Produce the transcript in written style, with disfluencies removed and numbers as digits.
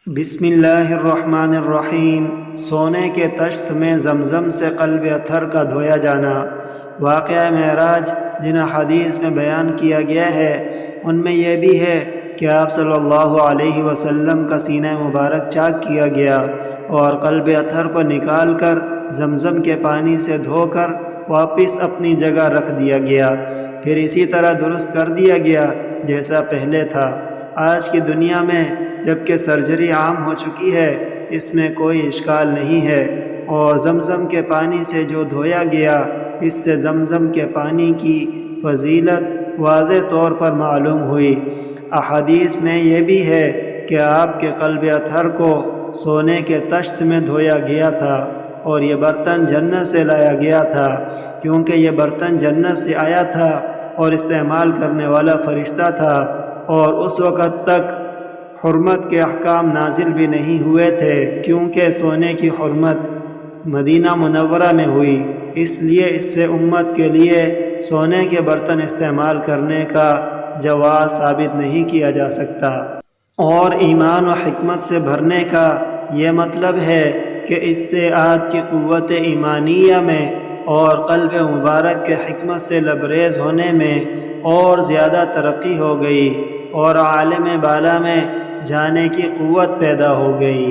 بسم اللہ الرحمن الرحیم۔ سونے کے تشت میں زمزم سے قلب اطہر کا دھویا جانا۔ واقعہ معراج جن حدیث میں بیان کیا گیا ہے ان میں یہ بھی ہے کہ آپ صلی اللہ علیہ وسلم کا سینہ مبارک چاک کیا گیا اور قلب اطہر کو نکال کر زمزم کے پانی سے دھو کر واپس اپنی جگہ رکھ دیا گیا، پھر اسی طرح درست کر دیا گیا جیسا پہلے تھا۔ آج کی دنیا میں جبکہ سرجری عام ہو چکی ہے، اس میں کوئی اشکال نہیں ہے، اور زمزم کے پانی سے جو دھویا گیا اس سے زمزم کے پانی کی فضیلت واضح طور پر معلوم ہوئی۔ احادیث میں یہ بھی ہے کہ آپ کے قلب اطہر کو سونے کے تشت میں دھویا گیا تھا اور یہ برتن جنت سے لایا گیا تھا، کیونکہ یہ برتن جنت سے آیا تھا اور استعمال کرنے والا فرشتہ تھا، اور اس وقت تک حرمت کے احکام نازل بھی نہیں ہوئے تھے، کیونکہ سونے کی حرمت مدینہ منورہ میں ہوئی، اس لیے اس سے امت کے لیے سونے کے برتن استعمال کرنے کا جواز ثابت نہیں کیا جا سکتا۔ اور ایمان و حکمت سے بھرنے کا یہ مطلب ہے کہ اس سے آپ کی قوت ایمانیہ میں اور قلب مبارک کے حکمت سے لبریز ہونے میں اور زیادہ ترقی ہو گئی اور عالم بالا میں جانے کی قوت پیدا ہو گئی۔